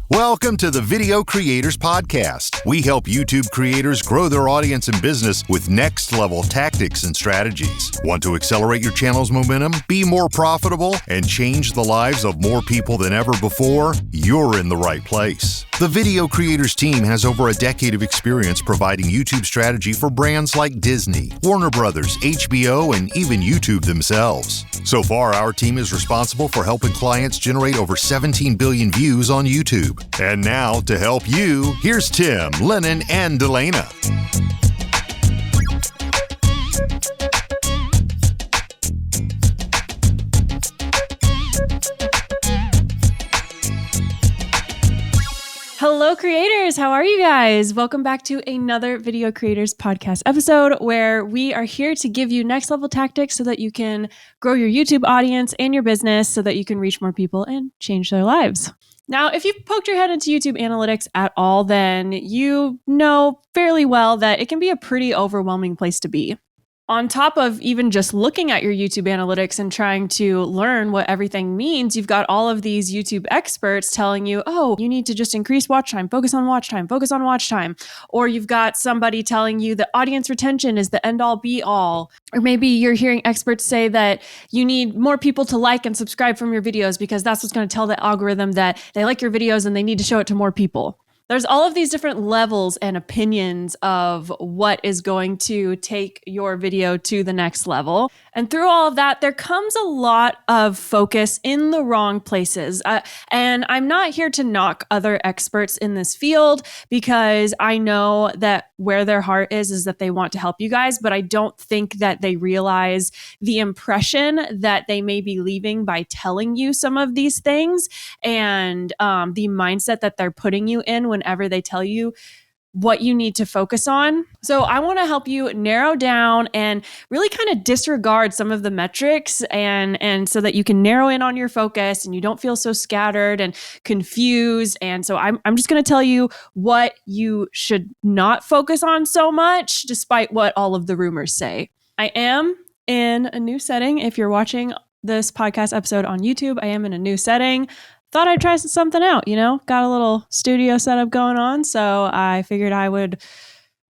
Welcome to the Video Creators Podcast. We help YouTube creators grow their audience and business with next-level tactics and strategies. Want to accelerate your channel's momentum, be more profitable, and change the lives of more people than ever before? You're in the right place. The Video Creators team has over a decade of experience providing YouTube strategy for brands like Disney, Warner Brothers, HBO, and even YouTube themselves. So far, our team is responsible for helping clients generate over 17 billion views on YouTube. And now, to help you, here's Tim, Lennon, and Delana. Hello, creators. How are you guys? Welcome back to another Video Creators Podcast episode where we are here to give you next level tactics so that you can grow your YouTube audience and your business so that you can reach more people and change their lives. Now, if you've poked your head into YouTube analytics at all, then you know fairly well that it can be a pretty overwhelming place to be. On top of even just looking at your YouTube analytics and trying to learn what everything means, you've got all of these YouTube experts telling you, oh, you need to just increase watch time, focus on watch time, focus on watch time. Or you've got somebody telling you that audience retention is the end all be all. Or maybe you're hearing experts say that you need more people to like and subscribe from your videos because that's what's going to tell the algorithm that they like your videos and they need to show it to more people. There's all of these different levels and opinions of what is going to take your video to the next level. And through all of that, there comes a lot of focus in the wrong places. And I'm not here to knock other experts in this field because I know that where their heart is that they want to help you guys, but I don't think that they realize the impression that they may be leaving by telling you some of these things and the mindset that they're putting you in whenever they tell you what you need to focus on. So I want to help you narrow down and really kind of disregard some of the metrics and so that you can narrow in on your focus and you don't feel so scattered and confused. And so I'm just going to tell you what you should not focus on so much, despite what all of the rumors say. I am in a new setting. If you're watching this podcast episode on YouTube, I am in a new setting. Thought I'd try something out, got a little studio setup going on. So I figured I would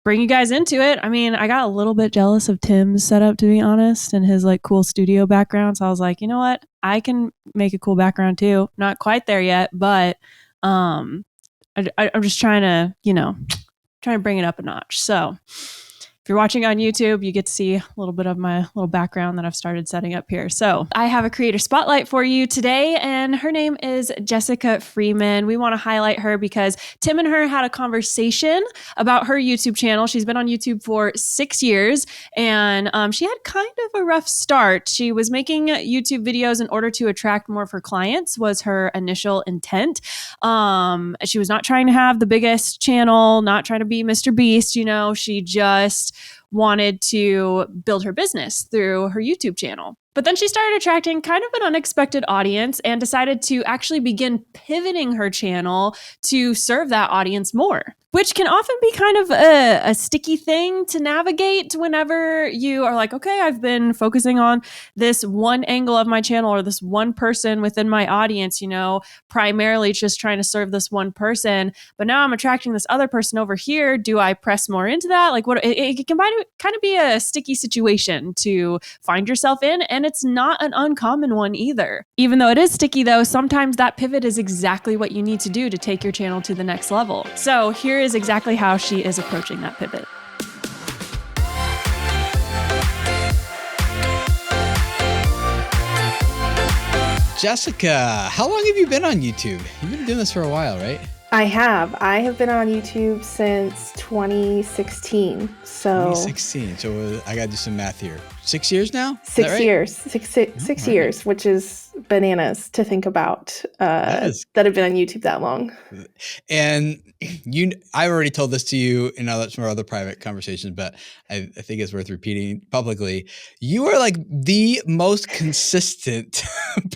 bring you guys into it. I mean, I got a little bit jealous of Tim's setup, to be honest, and his cool studio background. So I was like, you know what? I can make a cool background too. Not quite there yet, but I'm just trying to bring it up a notch. So if you're watching on YouTube, you get to see a little bit of my little background that I've started setting up here. So I have a creator spotlight for you today, and her name is Jessica Freeman. We want to highlight her because Tim and her had a conversation about her YouTube channel. She's been on YouTube for 6 years, and she had kind of a rough start. She was making YouTube videos in order to attract more of her clients, was her initial intent. She was not trying to have the biggest channel, not trying to be Mr. Beast, she just wanted to build her business through her YouTube channel. But then she started attracting kind of an unexpected audience and decided to actually begin pivoting her channel to serve that audience more, which can often be kind of a sticky thing to navigate whenever you are like, okay, I've been focusing on this one angle of my channel or this one person within my audience, primarily just trying to serve this one person. But now I'm attracting this other person over here. Do I press more into that? It can kind of be a sticky situation to find yourself in. And it's not an uncommon one either. Even though it is sticky though, sometimes that pivot is exactly what you need to do to take your channel to the next level. So here is exactly how she is approaching that pivot. Jessica, how long have you been on YouTube? You've been doing this for a while, right? I have been on YouTube since 2016. So 2016. So I got to do some math here. 6 years now? 6 years. Six years, which is bananas to think about that have been on YouTube that long. And I already told this to you in some of our other private conversations, but I think it's worth repeating publicly. You are the most consistent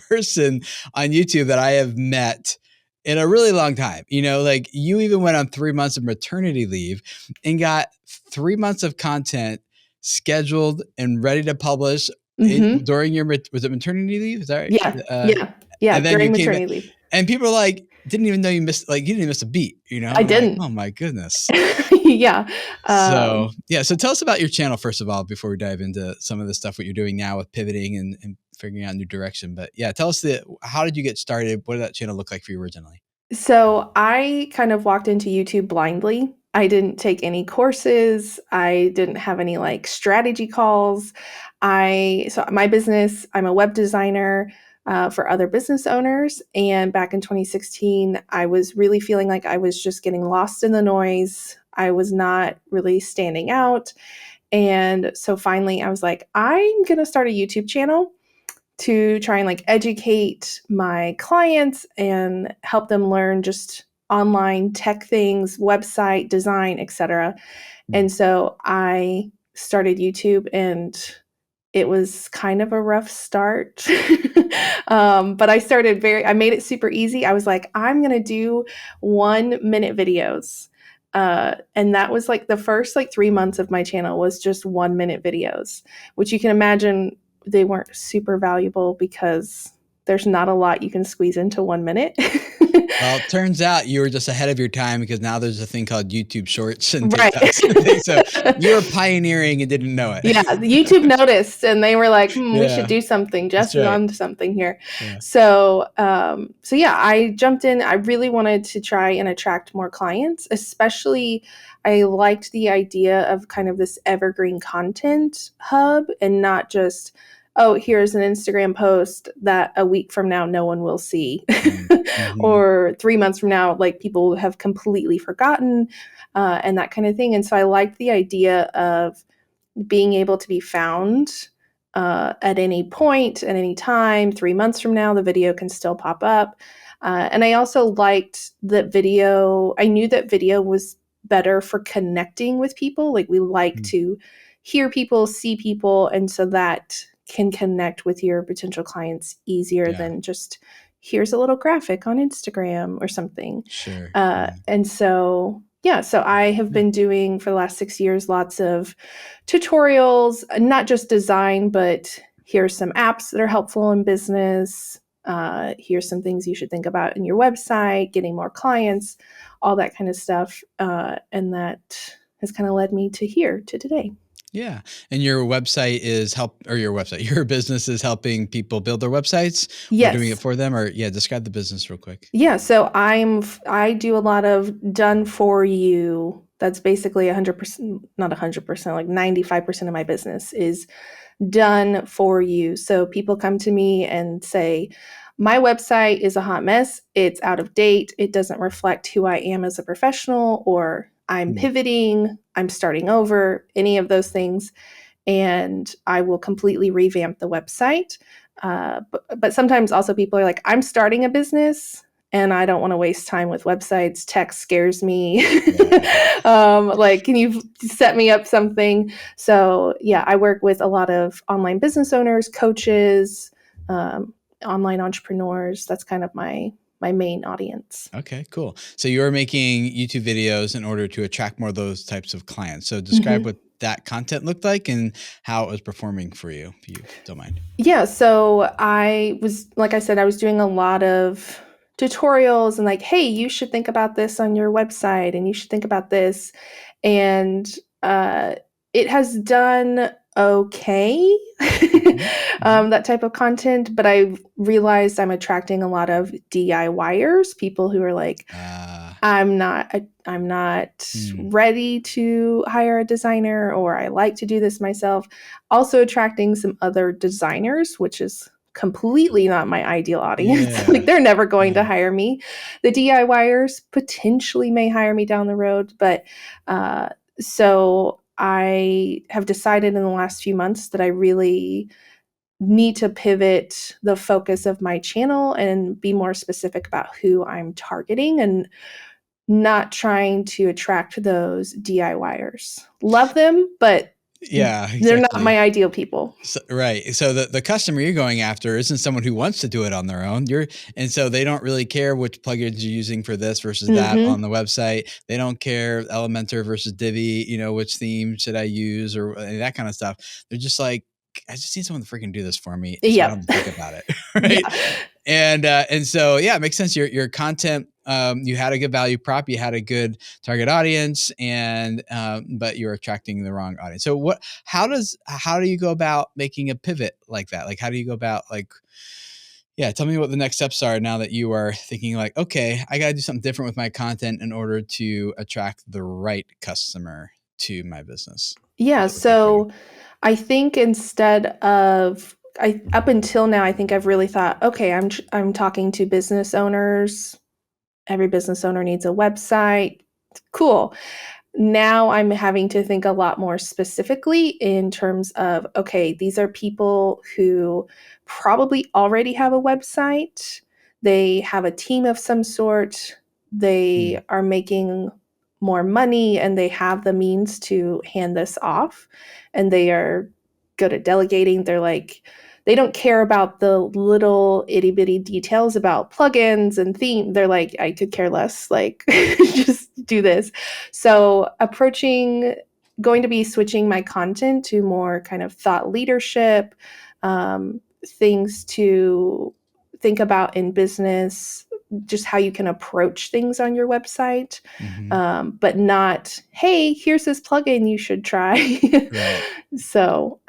person on YouTube that I have met in a really long time. You even went on 3 months of maternity leave and got 3 months of content scheduled and ready to publish during your, was it maternity leave? Is that right? Yeah. Yeah, And then during you came maternity in, leave. and people like didn't even know you missed, like you didn't even miss a beat, you know? I I'm like, didn't. oh my goodness. Yeah. So yeah, so tell us about your channel first of all before we dive into some of the stuff what you're doing now with pivoting and figuring out new direction. But yeah, tell us how did you get started? What did that channel look like for you originally? So I kind of walked into YouTube blindly. I didn't take any courses. I didn't have any like strategy calls. So my business, I'm a web designer for other business owners. And back in 2016, I was really feeling like I was just getting lost in the noise. I was not really standing out. And so finally I was like, I'm going to start a YouTube channel to try and like educate my clients and help them learn just online tech things, website design, etc. And so I started YouTube, and it was kind of a rough start. But I made it super easy. I was like, I'm going to do 1 minute videos. And that was like the first like 3 months of my channel was just 1 minute videos, which you can imagine they weren't super valuable because there's not a lot you can squeeze into 1 minute. Well, it turns out you were just ahead of your time because now there's a thing called YouTube Shorts and Right. TikToks and things. So you were pioneering and didn't know it. Yeah, YouTube noticed, and they were like, we should Yeah, do something. Jess that's is right. on to something here. Yeah. So yeah, I jumped in. I really wanted to try and attract more clients, especially I liked the idea of kind of this evergreen content hub and not just, oh, here's an Instagram post that a week from now no one will see. Mm-hmm. Or 3 months from now, like people have completely forgotten and that kind of thing. And so I liked the idea of being able to be found at any point, at any time. 3 months from now, the video can still pop up. And I also liked that video. I knew that video was better for connecting with people. Like we like to hear people, see people. And so that can connect with your potential clients easier than just here's a little graphic on Instagram or something. Sure. And so, yeah, so I have been doing for the last 6 years lots of tutorials, not just design, but here's some apps that are helpful in business. Here's some things you should think about in your website, getting more clients, all that kind of stuff. And that has kind of led me to here, to today. Yeah. And your website is your business is helping people build their websites? Yes. Or doing it for them? Or describe the business real quick. Yeah. So I do a lot of done for you. That's basically 100%, not 100%, like 95% of my business is done for you. So people come to me and say, my website is a hot mess. It's out of date. It doesn't reflect who I am as a professional, or I'm pivoting, I'm starting over, any of those things. And I will completely revamp the website. But sometimes also people are like, I'm starting a business and I don't want to waste time with websites. Tech scares me. Like, can you set me up something? So yeah, I work with a lot of online business owners, coaches, online entrepreneurs. That's kind of my main audience. Okay, cool. So you're making YouTube videos in order to attract more of those types of clients. So describe what that content looked like and how it was performing for you, if you don't mind. Yeah, so I was, like I said, I was doing a lot of tutorials and like, hey, you should think about this on your website and you should think about this. And it has done okay, that type of content, but I realized I'm attracting a lot of DIYers, people who are like, I'm not ready to hire a designer, or I like to do this myself. Also attracting some other designers, which is completely not my ideal audience. Like they're never going to hire me. The DIYers potentially may hire me down the road, but so I have decided in the last few months that I really need to pivot the focus of my channel and be more specific about who I'm targeting and not trying to attract those DIYers. Love them, but they're not my ideal people. So, right. So the customer you're going after isn't someone who wants to do it on their own. And so they don't really care which plugins you're using for this versus that on the website. They don't care Elementor versus Divi, which theme should I use or that kind of stuff. They're just like, I just need someone to freaking do this for me, so I Yep. don't have to think about it, right? Yeah. And so yeah, it makes sense. Your content, you had a good value prop, you had a good target audience, and but you're attracting the wrong audience. So how do you go about making a pivot like that? Like, how do you go about like, yeah, tell me what the next steps are now that you are thinking like, okay, I got to do something different with my content in order to attract the right customer to my business. Yeah. What's your strategy? So I think instead of up until now, I think I've really thought, okay, I'm talking to business owners. Every business owner needs a website. Cool. Now I'm having to think a lot more specifically in terms of, okay, these are people who probably already have a website. They have a team of some sort. They are making more money and they have the means to hand this off. And they are good at delegating. They don't care about the little itty bitty details about plugins and theme. They're like, I could care less. Like, just do this. So, going to be switching my content to more kind of thought leadership, things to think about in business, just how you can approach things on your website, but not, hey, here's this plugin you should try. Right. So,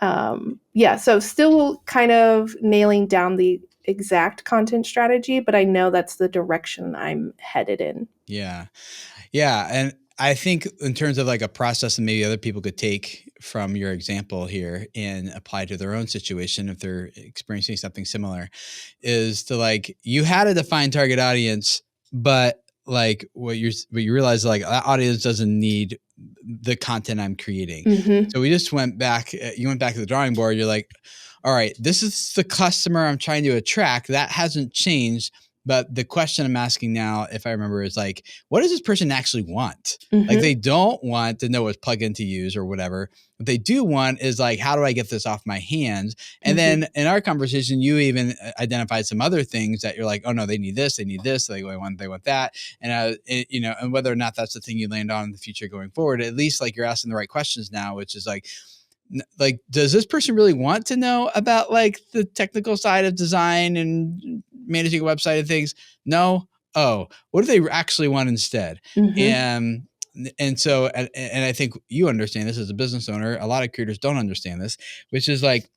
yeah, so still kind of nailing down the exact content strategy, but I know that's the direction I'm headed in. Yeah. Yeah. And I think in terms of like a process that maybe other people could take from your example here and apply to their own situation if they're experiencing something similar, is to like, you had a defined target audience, but like what you realize, like that audience doesn't need the content I'm creating. Mm-hmm. So we just went back, you went back to the drawing board. You're like, all right, this is the customer I'm trying to attract. That hasn't changed. But the question I'm asking now, if I remember, is like, what does this person actually want? Mm-hmm. Like, they don't want to know what plugin to use or whatever. What they do want is like, how do I get this off my hands? And then in our conversation, you even identified some other things that you're like, oh no, they need this, they want that. And and whether or not that's the thing you land on in the future going forward, at least like you're asking the right questions now, which is like, does this person really want to know about like the technical side of design and managing a website and things? No. Oh, what do they actually want instead? Mm-hmm. And so, and I think you understand this as a business owner. A lot of creators don't understand this, which is like,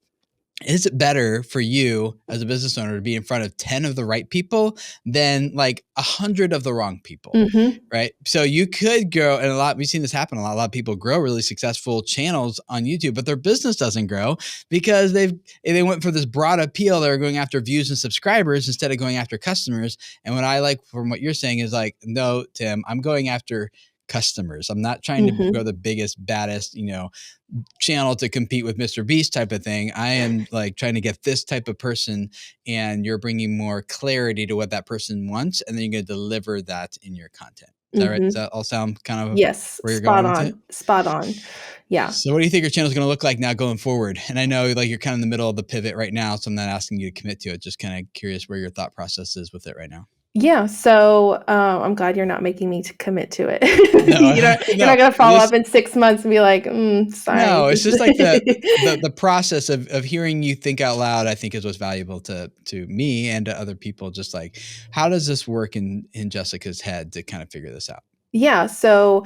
is it better for you as a business owner to be in front of 10 of the right people than like 100 of the wrong people? Mm-hmm. Right. So you could grow, and we've seen this happen a lot. A lot of people grow really successful channels on YouTube, but their business doesn't grow because they went for this broad appeal. They're going after views and subscribers instead of going after customers. And what I like from what you're saying is like, no, Tim, I'm going after customers. I'm not trying to grow the biggest, baddest, channel to compete with Mr. Beast type of thing. I am like trying to get this type of person, and you're bringing more clarity to what that person wants, and then you're going to deliver that in your content. Is that right? Does that all sound kind of Yes, where you're going with it? Spot on. Yeah. So what do you think your channel is going to look like now going forward? And I know like you're kind of in the middle of the pivot right now, so I'm not asking you to commit to it. Just kind of curious where your thought process is with it right now. Yeah, so I'm glad you're not making me to commit to it. No, You're not going to follow up in 6 months and be like, sorry. No, it's just like the process of hearing you think out loud, I think is what's valuable to me and to other people. Just like, how does this work in Jessica's head to kind of figure this out? Yeah, so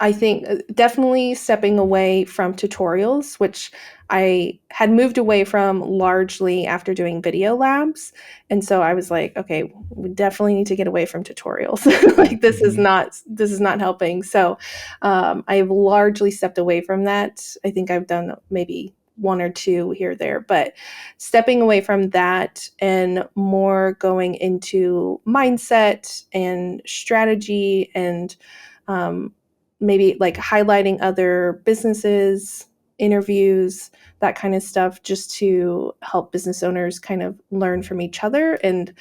I think definitely stepping away from tutorials, which I had moved away from largely after doing video labs. And so I was like, okay, we definitely need to get away from tutorials. Like this is not helping. So I've largely stepped away from that. I think I've done maybe one or two here or there, but stepping away from that and more going into mindset and strategy and maybe like highlighting other businesses, interviews, that kind of stuff, just to help business owners kind of learn from each other, and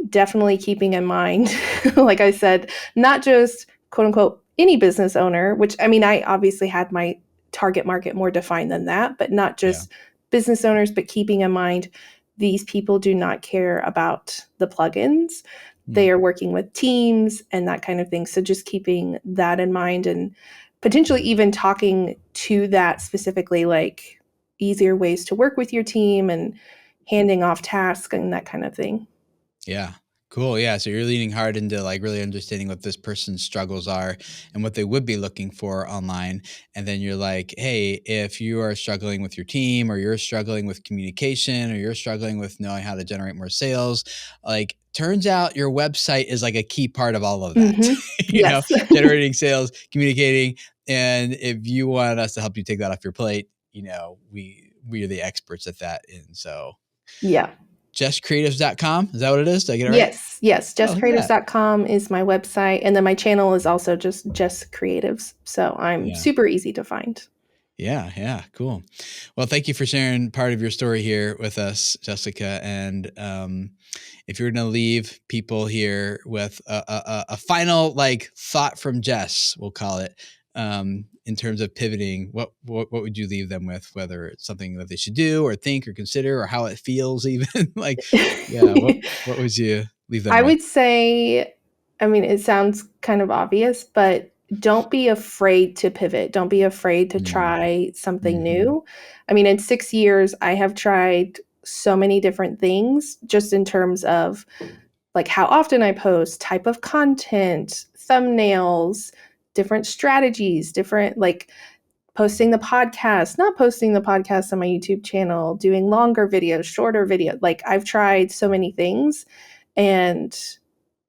definitely keeping in mind, like I said, not just quote unquote any business owner, which I mean, I obviously had my target market more defined than that, but not just business owners, but keeping in mind these people do not care about the plugins. They are working with teams and that kind of thing. So just keeping that in mind and potentially even talking to that specifically, like, easier ways to work with your team and handing off tasks and that kind of thing. Yeah. Cool. Yeah. So you're leaning hard into like really understanding what this person's struggles are and what they would be looking for online. And then you're like, hey, if you are struggling with your team, or you're struggling with communication, or you're struggling with knowing how to generate more sales, like turns out your website is like a key part of all of that, Yes. generating sales, communicating. And if you want us to help you take that off your plate, we are the experts at that. And so Yeah. justcreatives.com. Is that what it is? Did I get it right? Yes. Oh, look at that. Justcreatives.com is my website. And then my channel is also just Creatives. So I'm Yeah. super easy to find. Yeah. Cool. Well, thank you for sharing part of your story here with us, Jessica. And if you're going to leave people here with a final like thought from Jess, we'll call it, in terms of pivoting, what would you leave them with, whether it's something that they should do or think or consider, or how it feels even? Like, yeah, what would you leave them I with? would say, I mean, it sounds kind of obvious, but don't be afraid to pivot. Don't be afraid to try something new. I mean, in 6 years, I have tried so many different things just in terms of like how often I post, type of content, thumbnails, different strategies, different like posting the podcast, not posting the podcast on my YouTube channel, doing longer videos, shorter videos. Like I've tried so many things, and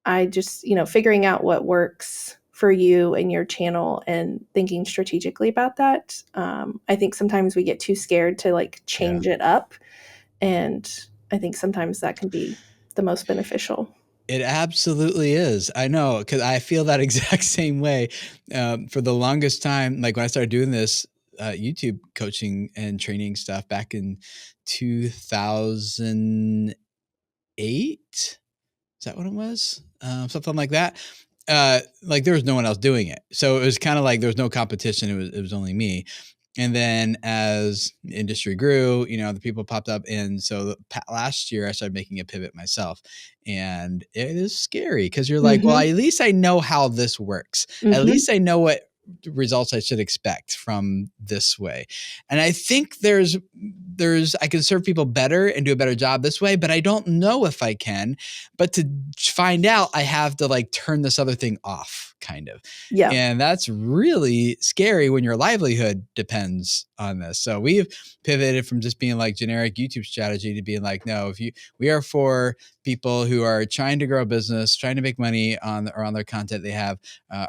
I just, figuring out what works for you and your channel and thinking strategically about that. I think sometimes we get too scared to like change it up. And I think sometimes that can be the most beneficial. It absolutely is. I know, because I feel that exact same way. For the longest time, like when I started doing this YouTube coaching and training stuff back in 2008, is that what it was? Something like that. Like there was no one else doing it, so it was kind of like there was no competition. It was only me. And then as the industry grew, the people popped up. And so last year I started making a pivot myself, and it is scary because you're like, well, at least I know how this works. At least I know what results I should expect from this way. And I think I can serve people better and do a better job this way, but I don't know if I can. But to find out, I have to like turn this other thing off, kind of. Yeah. And that's really scary when your livelihood depends on this. So we've pivoted from just being like generic YouTube strategy to being like, no, we are for people who are trying to grow a business, trying to make money on their content. They have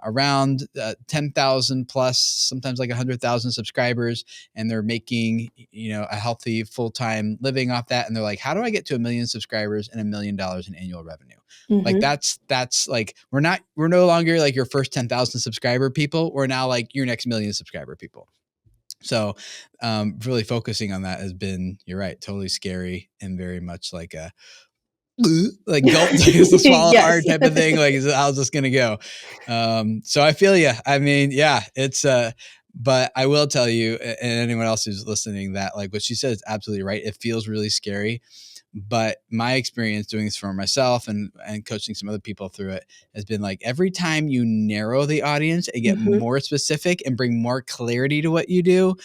around 10,000 plus, sometimes like 100,000 subscribers, and they're making, a healthy full-time living off that. And they're like, how do I get to 1 million subscribers and $1 million in annual revenue? Like that's like, we're no longer like your first 10,000 subscriber people. We're now like your next 1 million subscriber people. So really focusing on that has been, you're right, totally scary and very much like a like gulp, to swallow hard type of thing. Like, how's this going to go? So I feel you. I mean, yeah, it's, but I will tell you, and anyone else who's listening, that like what she said is absolutely right. It feels really scary. But my experience doing this for myself and coaching some other people through it has been like every time you narrow the audience and get more specific and bring more clarity to what you do,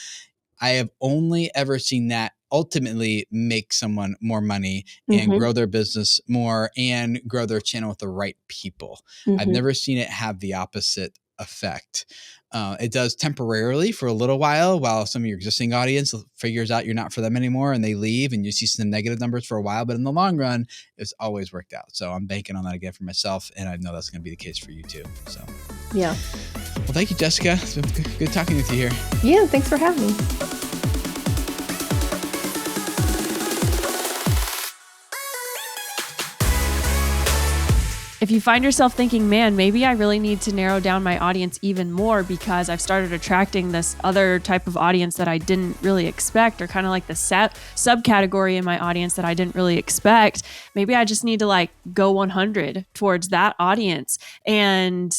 I have only ever seen that ultimately make someone more money and grow their business more and grow their channel with the right people. I've never seen it have the opposite effect. It does temporarily for a little while some of your existing audience figures out you're not for them anymore and they leave, and you see some negative numbers for a while, but in the long run, it's always worked out. So I'm banking on that again for myself, and I know that's going to be the case for you too. So yeah. Well, thank you, Jessica. It's been good talking with you here. Yeah, thanks for having me. If you find yourself thinking, man, maybe I really need to narrow down my audience even more because I've started attracting this other type of audience that I didn't really expect, or kind of like the subcategory in my audience that I didn't really expect, maybe I just need to like go 100 towards that audience. And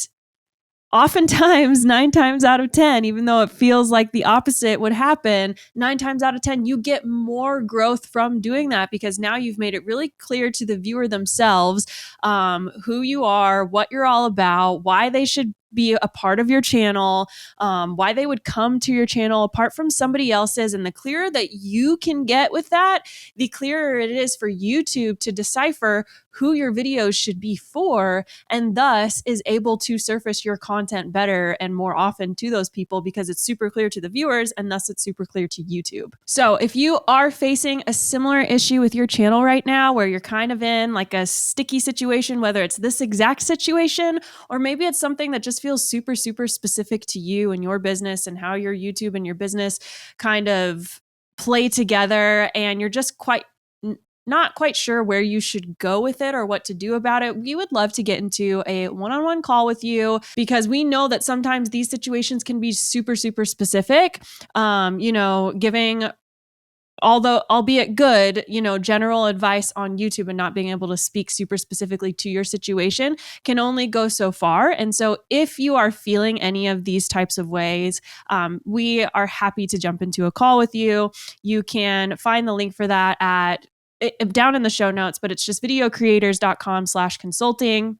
oftentimes 9 times out of 10, even though it feels like the opposite would happen, 9 times out of 10, you get more growth from doing that, because now you've made it really clear to the viewer themselves who you are, what you're all about, why they should be a part of your channel, why they would come to your channel apart from somebody else's. And the clearer that you can get with that, the clearer it is for YouTube to decipher who your videos should be for, and thus is able to surface your content better and more often to those people because it's super clear to the viewers, and thus it's super clear to YouTube. So if you are facing a similar issue with your channel right now, where you're kind of in like a sticky situation, whether it's this exact situation, or maybe it's something that just feels super, super specific to you and your business and how your YouTube and your business kind of play together, and you're just not quite sure where you should go with it or what to do about it, we would love to get into a one-on-one call with you, because we know that sometimes these situations can be super, super specific. Giving, although albeit good, general advice on YouTube and not being able to speak super specifically to your situation can only go so far. And so if you are feeling any of these types of ways, we are happy to jump into a call with you. You can find the link for that down in the show notes, but it's just videocreators.com/consulting.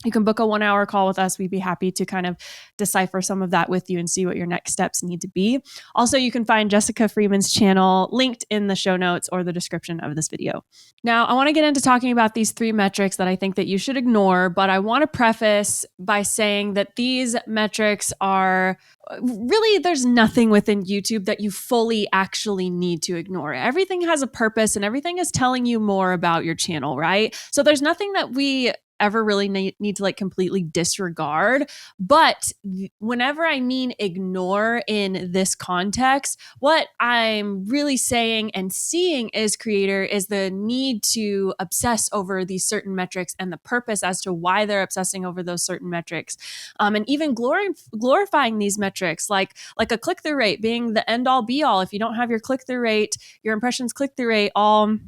You can book a 1-hour call with us. We'd be happy to kind of decipher some of that with you and see what your next steps need to be. Also, you can find Jessica Freeman's channel linked in the show notes or the description of this video. Now, I want to get into talking about these 3 metrics that I think that you should ignore, but I want to preface by saying that these metrics are really, there's nothing within YouTube that you fully actually need to ignore. Everything has a purpose and everything is telling you more about your channel, right? So there's nothing that we ever really need to like completely disregard. But whenever I mean ignore in this context, what I'm really saying and seeing as creator is the need to obsess over these certain metrics and the purpose as to why they're obsessing over those certain metrics. And even glorifying these metrics, like a click-through rate being the end-all be-all. If you don't have your click-through rate, your impressions click-through rate all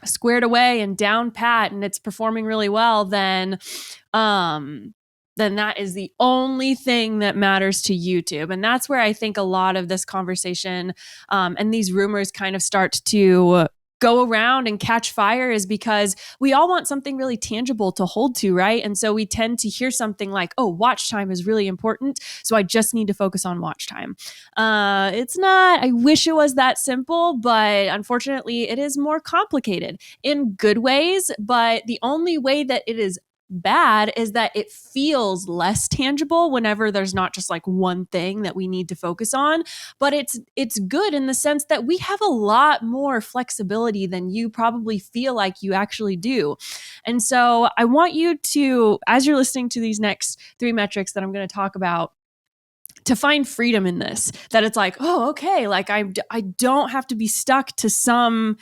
squared away and down pat and it's performing really well, then that is the only thing that matters to YouTube. And that's where I think a lot of this conversation and these rumors kind of start to go around and catch fire, is because we all want something really tangible to hold to, right? And so we tend to hear something like, oh, watch time is really important, so I just need to focus on watch time. It's not. I wish it was that simple, but unfortunately it is more complicated in good ways. But the only way that it is bad is that it feels less tangible whenever there's not just like one thing that we need to focus on. But it's good in the sense that we have a lot more flexibility than you probably feel like you actually do. And so I want you to, as you're listening to these next 3 metrics that I'm going to talk about, to find freedom in this, that it's like, oh, okay, like I don't have to be stuck to some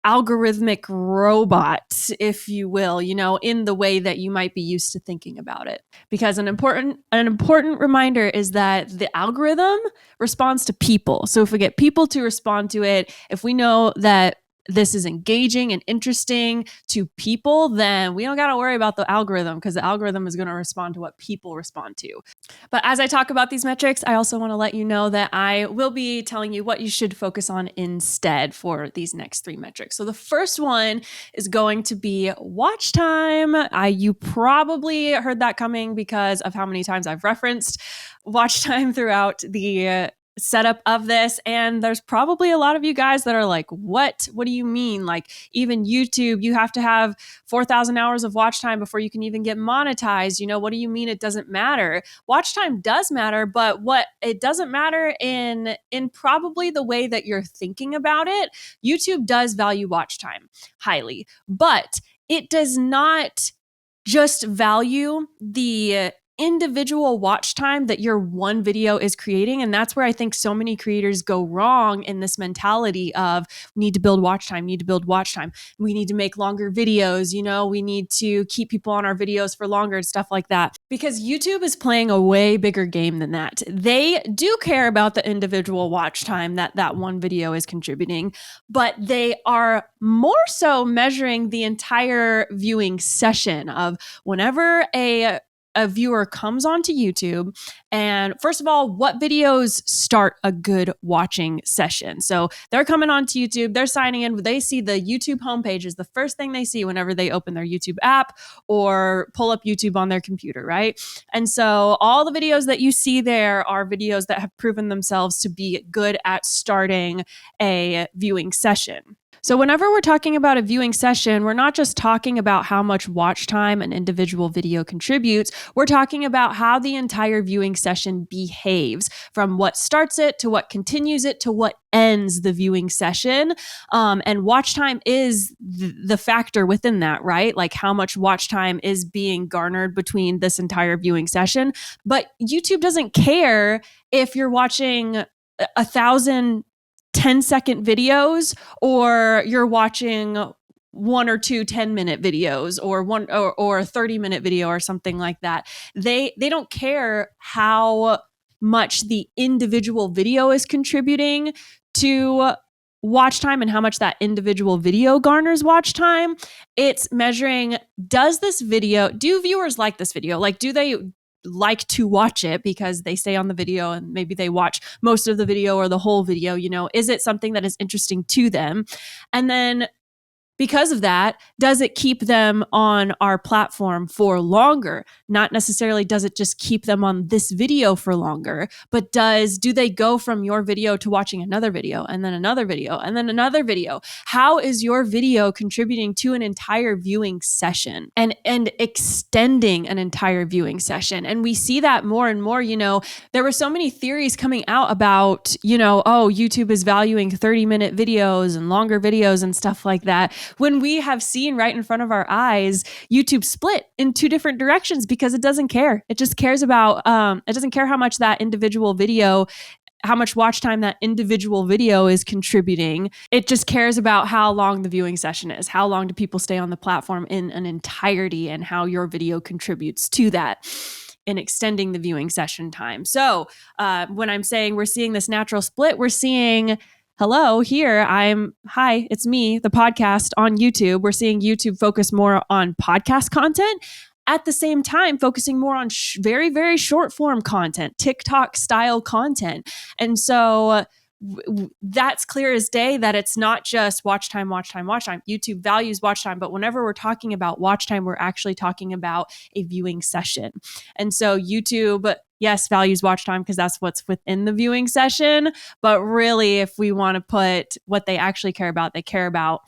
algorithmic robot, if you will, in the way that you might be used to thinking about it. Because an important reminder is that the algorithm responds to people. So if we get people to respond to it, if we know that this is engaging and interesting to people, then we don't got to worry about the algorithm, because the algorithm is going to respond to what people respond to. But as I talk about these metrics, I also want to let you know that I will be telling you what you should focus on instead for these next 3 metrics. So the first one is going to be watch time. You probably heard that coming because of how many times I've referenced watch time throughout the setup of this. And there's probably a lot of you guys that are like, what do you mean? Like, even YouTube, you have to have 4,000 hours of watch time before you can even get monetized. What do you mean it doesn't matter? Watch time does matter, but what it doesn't matter in probably the way that you're thinking about it. YouTube does value watch time highly, but it does not just value the individual watch time that your one video is creating. And that's where I think so many creators go wrong in this mentality of we need to build watch time, we need to make longer videos, we need to keep people on our videos for longer and stuff like that. Because YouTube is playing a way bigger game than that. They do care about the individual watch time that one video is contributing, but they are more so measuring the entire viewing session of whenever a a viewer comes onto YouTube, and first of all, what videos start a good watching session? So they're coming onto YouTube, they're signing in, they see the YouTube homepage is the first thing they see whenever they open their YouTube app or pull up YouTube on their computer, right? And so all the videos that you see there are videos that have proven themselves to be good at starting a viewing session. So whenever we're talking about a viewing session, we're not just talking about how much watch time an individual video contributes. We're talking about how the entire viewing session behaves, from what starts it to what continues it to what ends the viewing session. And watch time is the factor within that, right? Like how much watch time is being garnered between this entire viewing session. But YouTube doesn't care if you're watching 1,000 10-second videos or you're watching one or two 10-minute videos or one or a 30-minute video or something like that. They don't care how much the individual video is contributing to watch time and how much that individual video garners watch time. It's measuring, do viewers like this video? Like, do they like to watch it because they stay on the video and maybe they watch most of the video or the whole video? Is it something that is interesting to them? And then because of that, does it keep them on our platform for longer? Not necessarily does it just keep them on this video for longer, but do they go from your video to watching another video and then another video and then another video? How is your video contributing to an entire viewing session and extending an entire viewing session? And we see that more and more. There were so many theories coming out about, YouTube is valuing 30-minute videos and longer videos and stuff like that, when we have seen right in front of our eyes YouTube split in two different directions because it doesn't care. It just cares about, it doesn't care how much that individual video, how much watch time that individual video is contributing. It just cares about how long the viewing session is. How long do people stay on the platform in an entirety and how your video contributes to that in extending the viewing session time. So when I'm saying we're seeing this natural split, we're seeing, hello, hi, it's me, the podcast on YouTube. We're seeing YouTube focus more on podcast content, at the same time focusing more on very, very short form content, TikTok style content. And so that's clear as day that it's not just watch time. YouTube values watch time, but whenever we're talking about watch time, we're actually talking about a viewing session. And so YouTube, yes, values watch time because that's what's within the viewing session. But really, if we want to put what they actually care about, they care about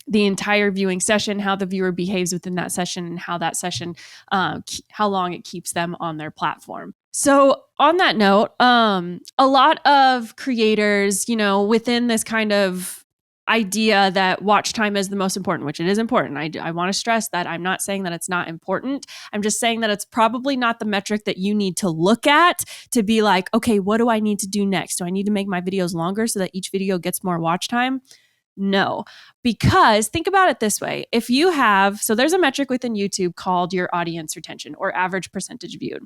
the entire viewing session, how the viewer behaves within that session, and how that session, how long it keeps them on their platform. So on that note, a lot of creators, within this kind of idea that watch time is the most important, which it is important. I want to stress that I'm not saying that it's not important. I'm just saying that it's probably not the metric that you need to look at to be like, okay, what do I need to do next? Do I need to make my videos longer so that each video gets more watch time? No, because think about it this way. If you have, so there's a metric within YouTube called your audience retention or average percentage viewed.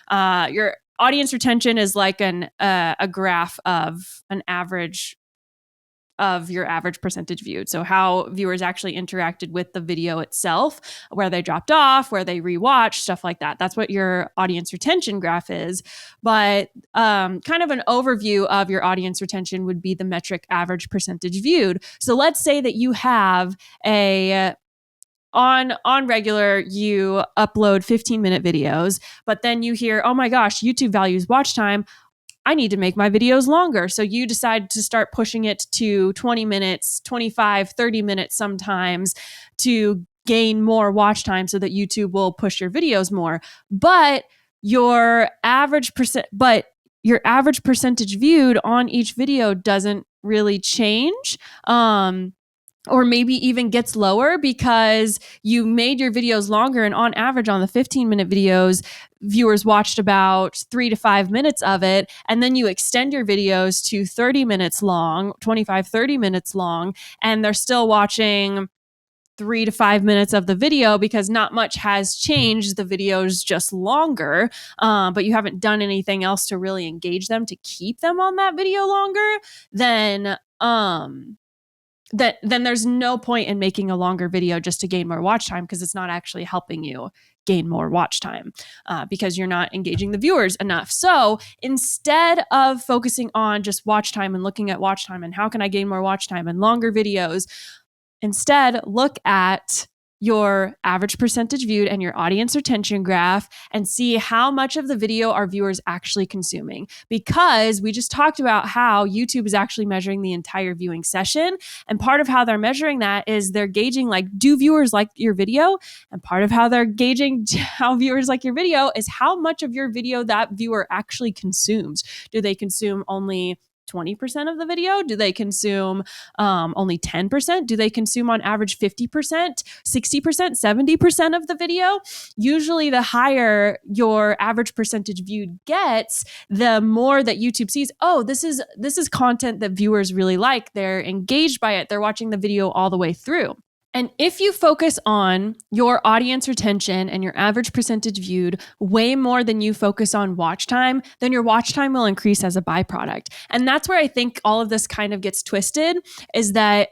Your audience retention is like a graph of an average of your average percentage viewed. So how viewers actually interacted with the video itself, where they dropped off, where they rewatched, stuff like that. That's what your audience retention graph is. But kind of an overview of your audience retention would be the metric average percentage viewed. So let's say that you have on regular, you upload 15-minute videos, but then you hear, oh my gosh, YouTube values watch time. I need to make my videos longer. So you decide to start pushing it to 20 minutes, 25, 30 minutes sometimes to gain more watch time so that YouTube will push your videos more. But your average percentage viewed on each video doesn't really change. Or maybe even gets lower because you made your videos longer, and on average on the 15-minute videos, viewers watched about 3 to 5 minutes of it, and then you extend your videos to 30 minutes long, 25, 30 minutes long, and they're still watching 3 to 5 minutes of the video because not much has changed. The video is just longer, but you haven't done anything else to really engage them to keep them on that video longer, then then there's no point in making a longer video just to gain more watch time, because it's not actually helping you gain more watch time because you're not engaging the viewers enough. So instead of focusing on just watch time and looking at watch time and how can I gain more watch time and longer videos, instead look at your average percentage viewed and your audience retention graph and see how much of the video are viewers actually consuming. Because we just talked about how YouTube is actually measuring the entire viewing session. And part of how they're measuring that is they're gauging, like, do viewers like your video? And part of how they're gauging how viewers like your video is how much of your video that viewer actually consumes. Do they consume only 20% of the video? Do they consume only 10%? Do they consume on average 50%, 60%, 70% of the video? Usually the higher your average percentage viewed gets, the more that YouTube sees, oh, this is content that viewers really like. They're engaged by it. They're watching the video all the way through. And if you focus on your audience retention and your average percentage viewed way more than you focus on watch time, then your watch time will increase as a byproduct. And that's where I think all of this kind of gets twisted, is that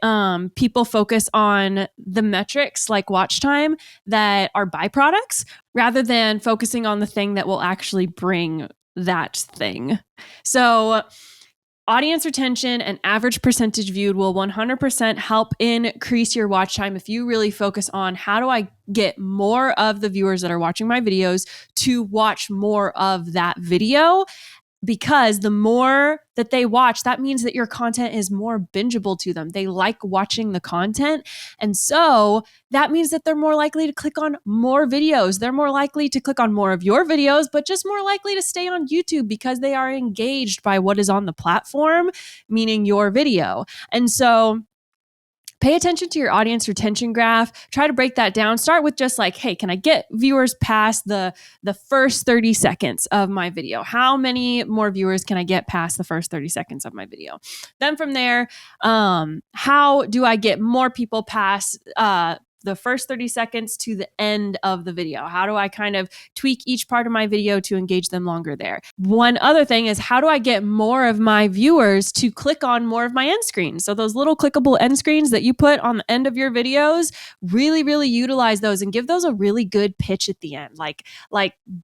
people focus on the metrics like watch time that are byproducts rather than focusing on the thing that will actually bring that thing. So audience retention and average percentage viewed will 100% help increase your watch time if you really focus on how do I get more of the viewers that are watching my videos to watch more of that video. Because the more that they watch, that means that your content is more bingeable to them. They like watching the content. And so that means that they're more likely to click on more videos. They're more likely to click on more of your videos, but just more likely to stay on YouTube because they are engaged by what is on the platform, meaning your video. And so pay attention to your audience retention graph. Try to break that down. Start with just like, hey, can I get viewers past the first 30 seconds of my video? How many more viewers can I get past the first 30 seconds of my video? Then from there, how do I get more people past the first 30 seconds to the end of the video? How do I kind of tweak each part of my video to engage them longer there? One other thing is, how do I get more of my viewers to click on more of my end screens? So those little clickable end screens that you put on the end of your videos, really, really utilize those and give those a really good pitch at the end. Like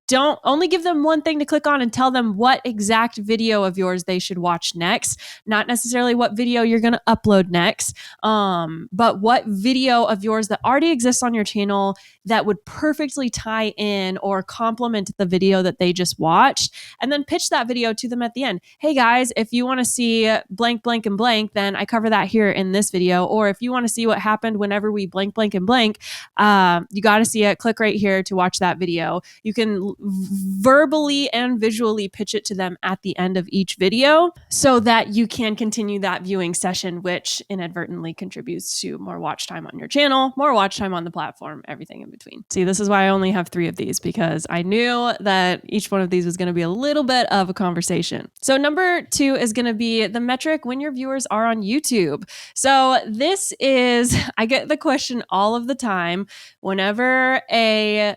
don't only give them one thing to click on and tell them what exact video of yours they should watch next, not necessarily what video you're going to upload next, but what video of yours that already exists on your channel that would perfectly tie in or complement the video that they just watched, and then pitch that video to them at the end. Hey guys, if you want to see blank, blank, and blank, then I cover that here in this video. Or if you want to see what happened whenever we blank, blank, and blank, you got to see it. Click right here to watch that video. You can verbally and visually pitch it to them at the end of each video so that you can continue that viewing session, which inadvertently contributes to more watch time on your channel, more watch time on the platform, everything in between. See, this is why I only have 3 of these, because I knew that each one of these was going to be a little bit of a conversation. So number 2 is going to be the metric when your viewers are on YouTube. So this is, I get the question all of the time whenever a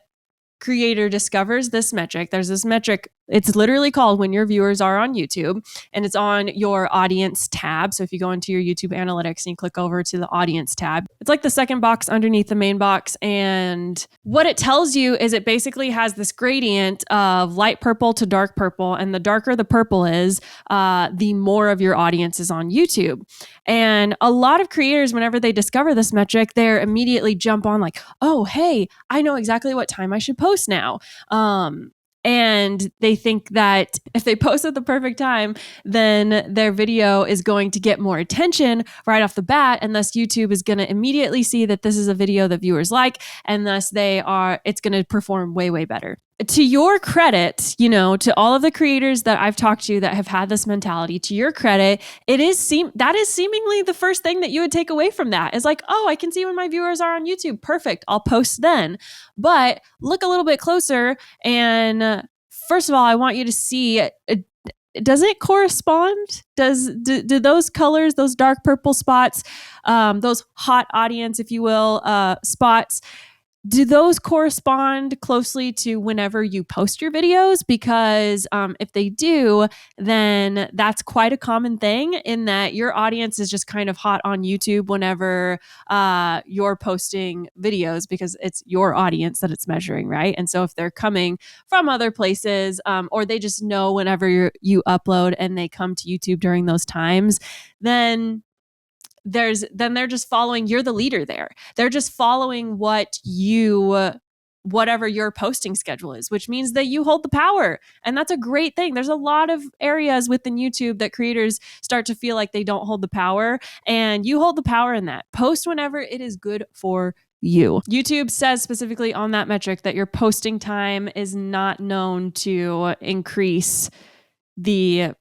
creator discovers this metric. There's this metric, it's literally called when your viewers are on YouTube, and it's on your audience tab. So if you go into your YouTube analytics and you click over to the audience tab, it's like the second box underneath the main box. And what it tells you is it basically has this gradient of light purple to dark purple. And the darker the purple is, the more of your audience is on YouTube. And a lot of creators, whenever they discover this metric, they're immediately jump on like, oh, hey, I know exactly what time I should post now. And they think that if they post at the perfect time, then their video is going to get more attention right off the bat. And thus YouTube is going to immediately see that this is a video that viewers like. And thus it's going to perform way, way better. To your credit, to all of the creators that I've talked to that have had this mentality, to your credit, that is seemingly the first thing that you would take away from that is like, oh, I can see when my viewers are on YouTube. Perfect. I'll post then. But look a little bit closer. And first of all, I want you to see, does it correspond? Do those colors, those dark purple spots, those hot audience, if you will, spots, do those correspond closely to whenever you post your videos? Because if they do, then that's quite a common thing, in that your audience is just kind of hot on YouTube whenever you're posting videos, because it's your audience that it's measuring, right? And so if they're coming from other places, or they just know whenever you upload and they come to YouTube during those times, then they're just following, you're the leader there. They're just following whatever your posting schedule is, which means that you hold the power. And that's a great thing. There's a lot of areas within YouTube that creators start to feel like they don't hold the power, and you hold the power in that. Post whenever it is good for you. YouTube says specifically on that metric that your posting time is not known to increase the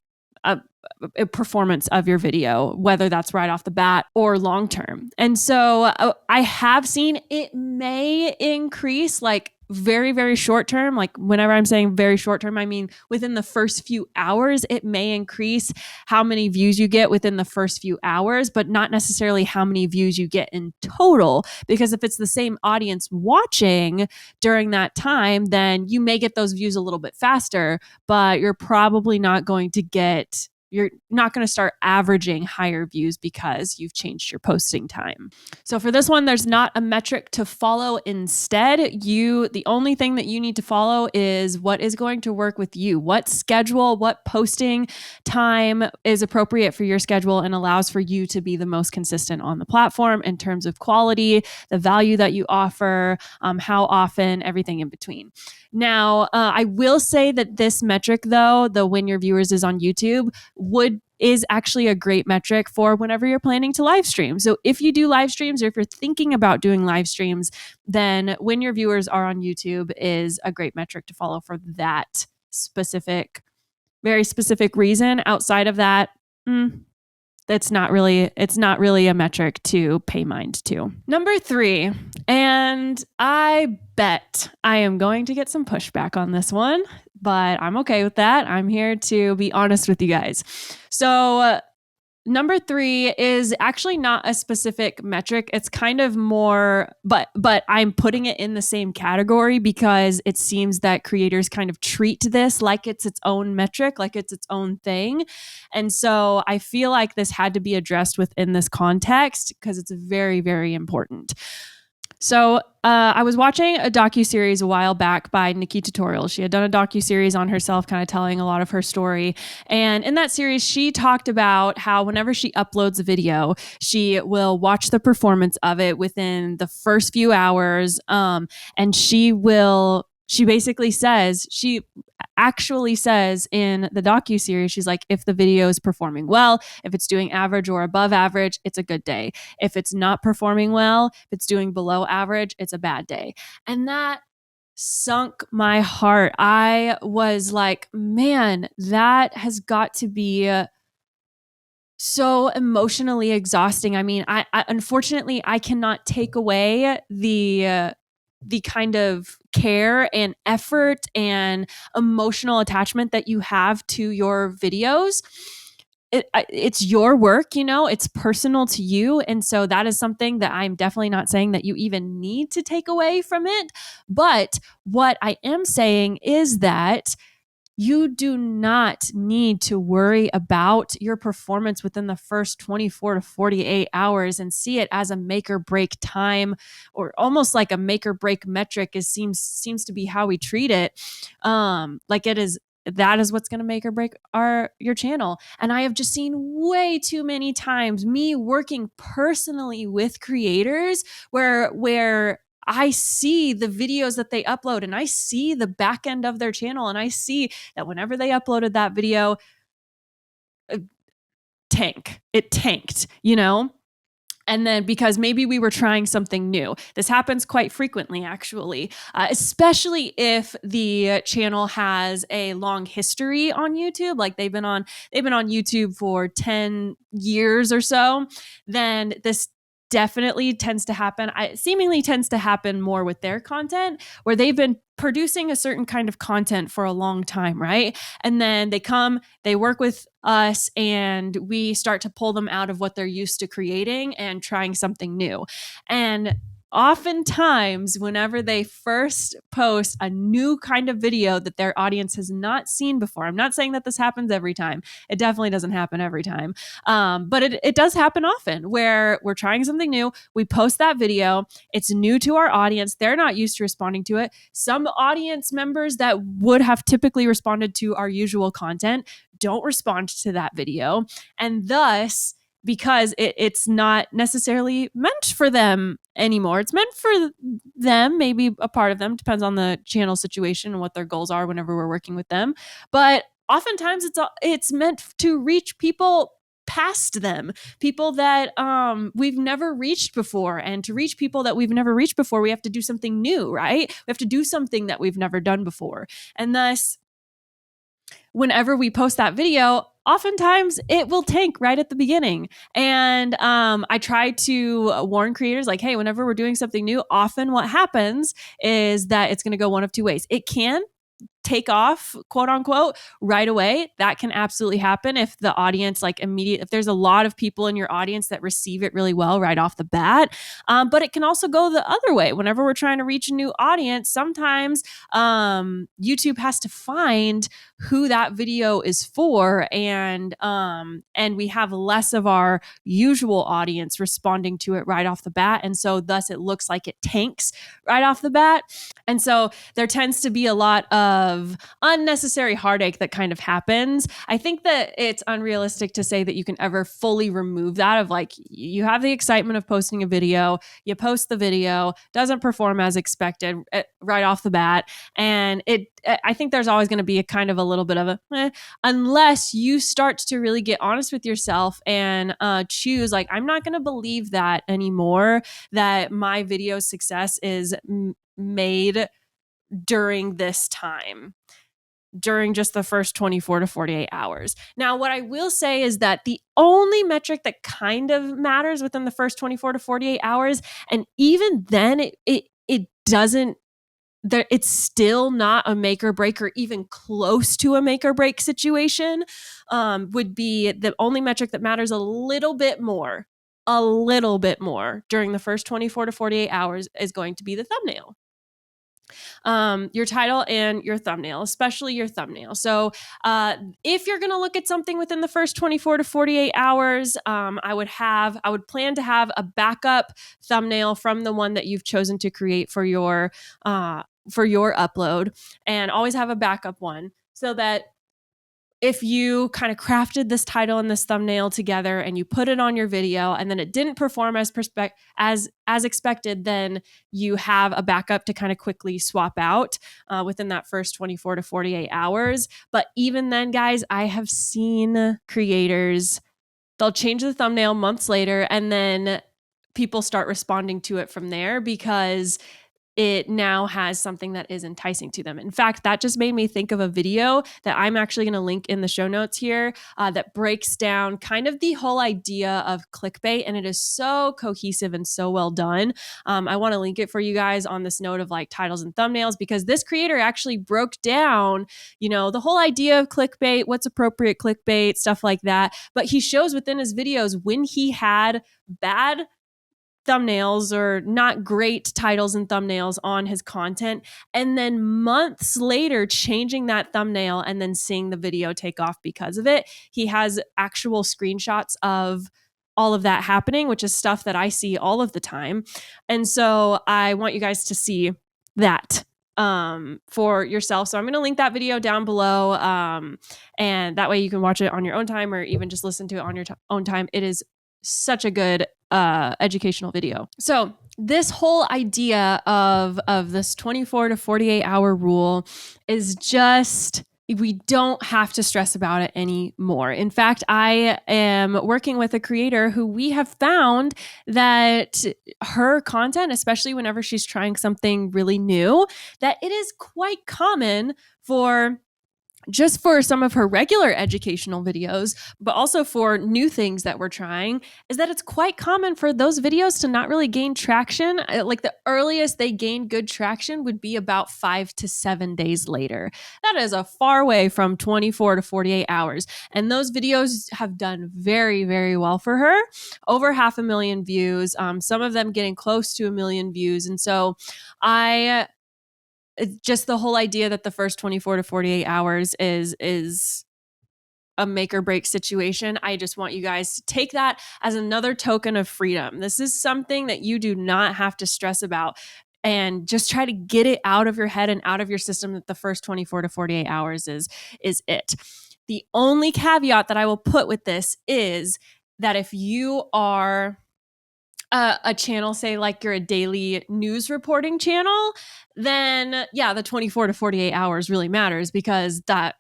performance of your video, whether that's right off the bat or long term. And so I have seen it may increase, like very, very short term. Like whenever I'm saying very short term, I mean within the first few hours, it may increase how many views you get within the first few hours, but not necessarily how many views you get in total. Because if it's the same audience watching during that time, then you may get those views a little bit faster, but you're probably not going to get you're not going to start averaging higher views because you've changed your posting time. So for this one, there's not a metric to follow. Instead, the only thing that you need to follow is what is going to work with you. What schedule, what posting time is appropriate for your schedule and allows for you to be the most consistent on the platform in terms of quality, the value that you offer, how often, everything in between. Now, I will say that this metric, though, the when your viewers is on YouTube, is actually a great metric for whenever you're planning to live stream. So if you do live streams, or if you're thinking about doing live streams, then when your viewers are on YouTube is a great metric to follow for that very specific reason. Outside of that, it's not really a metric to pay mind to. Number 3, and I bet I am going to get some pushback on this one, but I'm okay with that. I'm here to be honest with you guys. So number 3 is actually not a specific metric. It's kind of more, but I'm putting it in the same category because it seems that creators kind of treat this like it's its own metric, like it's its own thing. And so I feel like this had to be addressed within this context because it's very, very important. So I was watching a docuseries a while back by Nikki Tutorials. She had done a docuseries on herself, kind of telling a lot of her story. And in that series, she talked about how whenever she uploads a video, she will watch the performance of it within the first few hours. And she actually says in the docuseries, she's like, if the video is performing well, if it's doing average or above average, it's a good day. If it's not performing well, if it's doing below average, it's a bad day. And that sunk my heart. I was like, man, that has got to be so emotionally exhausting. I mean, I unfortunately, I cannot take away the kind of care and effort and emotional attachment that you have to your videos. It's your work, it's personal to you. And so that is something that I'm definitely not saying that you even need to take away from it. But what I am saying is that you do not need to worry about your performance within the first 24 to 48 hours and see it as a make or break time, or almost like a make or break metric seems to be how we treat it. Like it is, that is what's going to make or break your channel. And I have just seen way too many times, me working personally with creators where I see the videos that they upload and I see the back end of their channel, and I see that whenever they uploaded that video, it tanked, And then because maybe we were trying something new. This happens quite frequently, actually, especially if the channel has a long history on YouTube, like they've been on YouTube for 10 years or so, then this definitely seemingly tends to happen more with their content, where they've been producing a certain kind of content for a long time, right? And then they work with us, and we start to pull them out of what they're used to creating and trying something new. And oftentimes, whenever they first post a new kind of video that their audience has not seen before, I'm not saying that this happens every time. It definitely doesn't happen every time. But it does happen often where we're trying something new. We post that video. It's new to our audience. They're not used to responding to it. Some audience members that would have typically responded to our usual content don't respond to that video. And thus, because it's not necessarily meant for them anymore. It's meant for them, maybe a part of them, depends on the channel situation and what their goals are whenever we're working with them. But oftentimes it's meant to reach people past them, people that we've never reached before. And to reach people that we've never reached before, we have to do something new, right? We have to do something that we've never done before. And thus, whenever we post that video, oftentimes it will tank right at the beginning. And I try to warn creators like, hey, whenever we're doing something new, often what happens is that it's going to go one of two ways. It can take off, quote unquote, right away. That can absolutely happen if the audience if there's a lot of people in your audience that receive it really well right off the bat. But it can also go the other way. Whenever we're trying to reach a new audience, sometimes YouTube has to find who that video is for, and we have less of our usual audience responding to it right off the bat. And so thus it looks like it tanks right off the bat. And so there tends to be a lot of unnecessary heartache that kind of happens. I think that it's unrealistic to say that you can ever fully remove that of like, you have the excitement of posting a video, you post the video, doesn't perform as expected right off the bat. And I think there's always going to be a kind of a little bit of unless you start to really get honest with yourself and choose like, I'm not going to believe that anymore, that my video success is made during this time, during just the first 24 to 48 hours. Now, what I will say is that the only metric that kind of matters within the first 24 to 48 hours, and even then it doesn't, it's still not a make or break or even close to a make or break situation, would be the only metric that matters a little bit more during the first 24 to 48 hours is going to be the thumbnail. Your title and your thumbnail, especially your thumbnail. So if you're going to look at something within the first 24 to 48 hours, I would plan to have a backup thumbnail from the one that you've chosen to create for your upload, and always have a backup one so that if you kind of crafted this title and this thumbnail together and you put it on your video and then it didn't perform as expected, then you have a backup to kind of quickly swap out within that first 24 to 48 hours. But even then, guys, I have seen creators, they'll change the thumbnail months later and then people start responding to it from there because it now has something that is enticing to them. In fact, that just made me think of a video that I'm actually going to link in the show notes here that breaks down kind of the whole idea of clickbait. And it is so cohesive and so well done. I want to link it for you guys on this note of like titles and thumbnails, because this creator actually broke down, the whole idea of clickbait, what's appropriate clickbait, stuff like that. But he shows within his videos when he had bad thumbnails or not great titles and thumbnails on his content, and then months later changing that thumbnail and then seeing the video take off because of it. He has actual screenshots of all of that happening, which is stuff that I see all of the time. And so I want you guys to see that for yourself. So I'm going to link that video down below. And that way you can watch it on your own time or even just listen to it on your own time. It is such a good educational video. So this whole idea of this 24 to 48 hour rule is just, we don't have to stress about it anymore. In fact, I am working with a creator who we have found that her content, especially whenever she's trying something really new, that it is quite common for just for some of her regular educational videos, but also for new things that we're trying, is that it's quite common for those videos to not really gain traction. Like the earliest they gain good traction would be about 5 to 7 days later. That is a far way from 24 to 48 hours. And those videos have done very, very well for her. Over 500,000 views, some of them getting close to 1 million views. And so just the whole idea that the first 24 to 48 hours is a make or break situation. I just want you guys to take that as another token of freedom. This is something that you do not have to stress about, and just try to get it out of your head and out of your system that the first 24 to 48 hours is it. The only caveat that I will put with this is that if you are a channel, say like you're a daily news reporting channel, then yeah, the 24 to 48 hours really matters, because that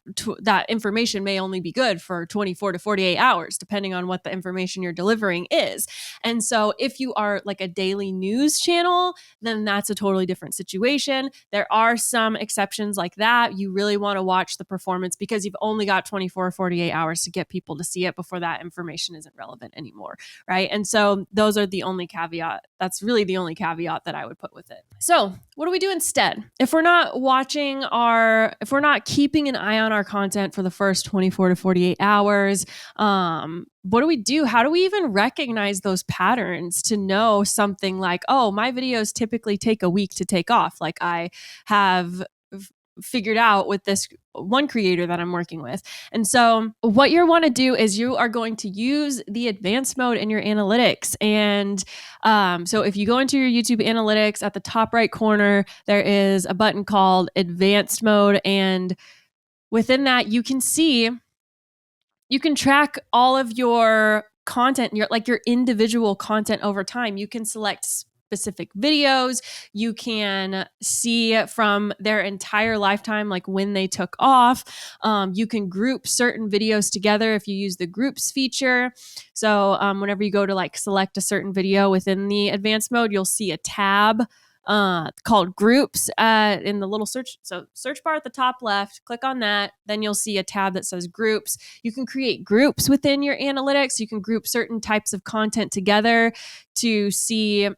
information may only be good for 24 to 48 hours, depending on what the information you're delivering is. And so if you are like a daily news channel, then that's a totally different situation. There are some exceptions like that. You really want to watch the performance, because you've only got 24 or 48 hours to get people to see it before that information isn't relevant anymore, right? And so those are the only caveat. That's really the only caveat that I would put with it. So what do we do instead? If we're not keeping an eye on our content for the first 24 to 48 hours, what do we do? How do we even recognize those patterns to know something like, oh, my videos typically take a week to take off, like I have figured out with this one creator that I'm working with? And so what you want to do is you are going to use the advanced mode in your analytics. And so if you go into your YouTube analytics, at the top right corner, there is a button called advanced mode. And within that, you can track all of your content, your individual content over time. You can select specific videos. You can see from their entire lifetime, like when they took off. You can group certain videos together if you use the groups feature. So whenever you go to like select a certain video within the advanced mode, you'll see a tab called groups in the little search bar at the top left. Click on that. Then you'll see a tab that says groups. You can create groups within your analytics. You can group certain types of content together to see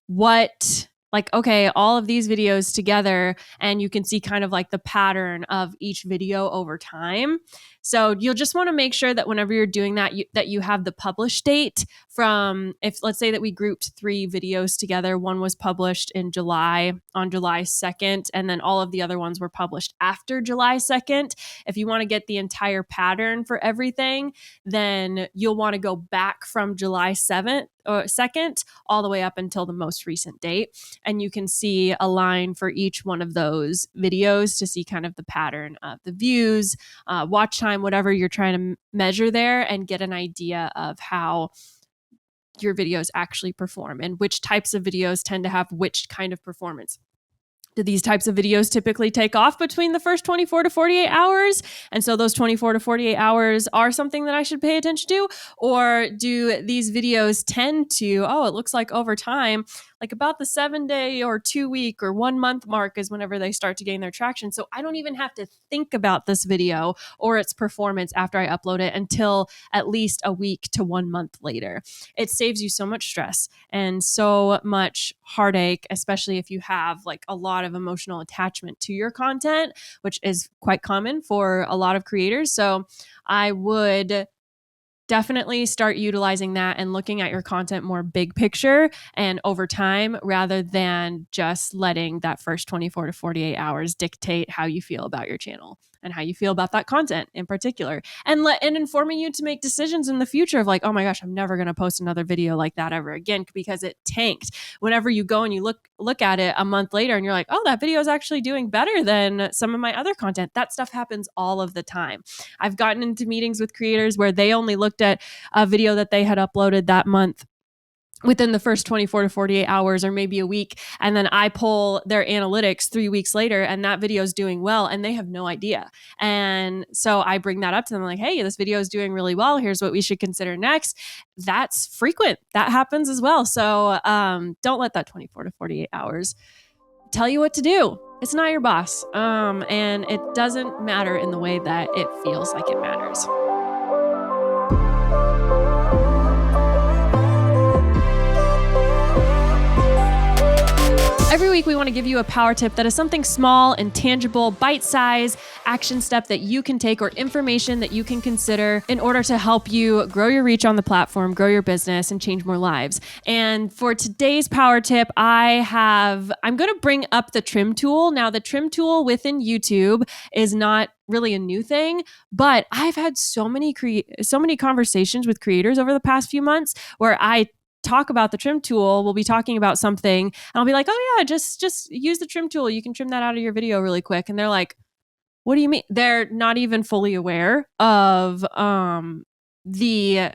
all of these videos together, and you can see kind of like the pattern of each video over time. So you'll just want to make sure that whenever you're doing that, that you have the publish date from, if let's say that we grouped 3 videos together, one was published on July 2nd, and then all of the other ones were published after July 2nd. If you want to get the entire pattern for everything, then you'll want to go back from July 7th or 2nd all the way up until the most recent date. And you can see a line for each one of those videos to see kind of the pattern of the views, watch time, whatever you're trying to measure there, and get an idea of how your videos actually perform and which types of videos tend to have which kind of performance. Do these types of videos typically take off between the first 24 to 48 hours? And so those 24 to 48 hours are something that I should pay attention to? Or do these videos tend to, it looks like over time, like about the 7-day or 2-week or 1-month mark is whenever they start to gain their traction. So I don't even have to think about this video or its performance after I upload it until at least a week to 1 month later. It saves you so much stress and so much heartache, especially if you have like a lot of emotional attachment to your content, which is quite common for a lot of creators. So I would definitely start utilizing that and looking at your content more big picture and over time, rather than just letting that first 24 to 48 hours dictate how you feel about your channel and how you feel about that content in particular, and informing you to make decisions in the future of like, oh my gosh, I'm never going to post another video like that ever again because it tanked. Whenever you go and you look at it a month later and you're like, oh, that video is actually doing better than some of my other content. That stuff happens all of the time. I've gotten into meetings with creators where they only looked at a video that they had uploaded that month within the first 24 to 48 hours or maybe a week. And then I pull their analytics 3 weeks later and that video is doing well and they have no idea. And so I bring that up to them like, hey, this video is doing really well. Here's what we should consider next. That's frequent. That happens as well. So don't let that 24 to 48 hours tell you what to do. it's not your boss. And it doesn't matter in the way that it feels like it matters. Every week, we want to give you a power tip that is something small and tangible, bite-sized action step that you can take or information that you can consider in order to help you grow your reach on the platform, grow your business, and change more lives. And for today's power tip, I'm going to bring up the trim tool. Now, the trim tool within YouTube is not really a new thing, but I've had so many conversations with creators over the past few months where I talk about the trim tool. We'll be talking about something and I'll be like, oh yeah, just use the trim tool. You can trim that out of your video really quick. And they're like, what do you mean? They're not even fully aware of the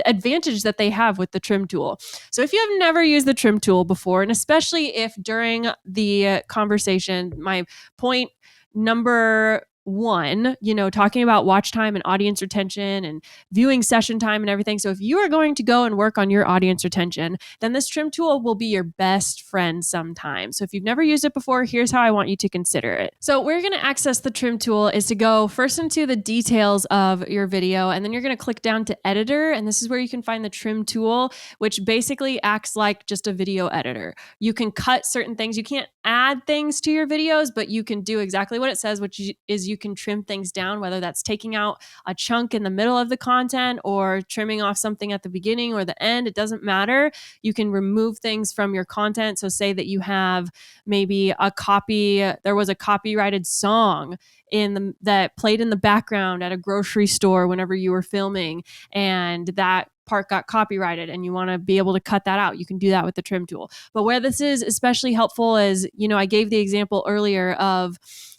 advantage that they have with the trim tool. So if you have never used the trim tool before, and especially if during the conversation, my point number one, talking about watch time and audience retention and viewing session time and everything. So if you are going to go and work on your audience retention, then this trim tool will be your best friend sometimes. So if you've never used it before, here's how I want you to consider it. So where you're going to access the trim tool is to go first into the details of your video, and then you're going to click down to editor. And this is where you can find the trim tool, which basically acts like just a video editor. You can cut certain things. You can't add things to your videos, but you can do exactly what it says, which is you can trim things down, whether that's taking out a chunk in the middle of the content or trimming off something at the beginning or the end. It doesn't matter. You can remove things from your content. So say that you have maybe there was a copyrighted song that played in the background at a grocery store whenever you were filming, and that part got copyrighted and you want to be able to cut that out. You can do that with the trim tool. But where this is especially helpful is, I gave the example earlier of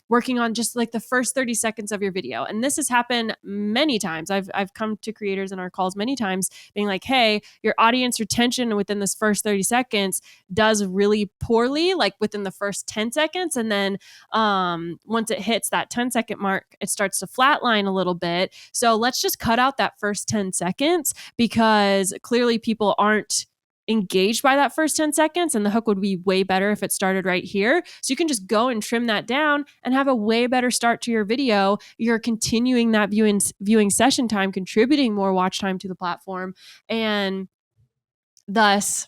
working on just like the first 30 seconds of your video. And this has happened many times. I've come to creators in our calls many times being like, hey, your audience retention within this first 30 seconds does really poorly, like within the first 10 seconds. And then once it hits that 10-second mark, it starts to flatline a little bit. So let's just cut out that first 10 seconds because clearly people aren't engaged by that first 10 seconds, and the hook would be way better if it started right here. So you can just go and trim that down and have a way better start to your video. You're continuing that viewing session time, contributing more watch time to the platform, and thus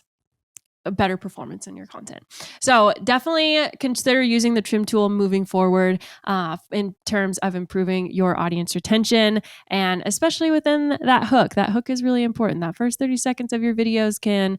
a better performance in your content. So definitely consider using the trim tool moving forward in terms of improving your audience retention, and especially within that hook. That hook is really important. That first 30 seconds of your videos can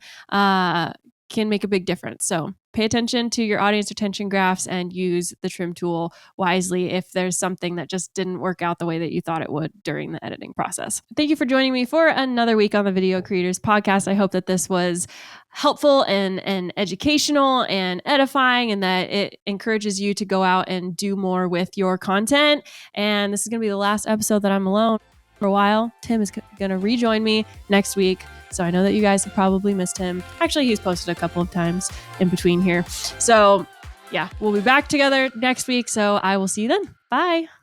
make a big difference. So pay attention to your audience retention graphs and use the trim tool wisely if there's something that just didn't work out the way that you thought it would during the editing process. Thank you for joining me for another week on the Video Creators Podcast. I hope that this was helpful and educational and edifying, and that it encourages you to go out and do more with your content. And this is going to be the last episode that I'm alone for a while. Tim is going to rejoin me next week. So I know that you guys have probably missed him. Actually, he's posted a couple of times in between here. So yeah, we'll be back together next week. So I will see you then. Bye.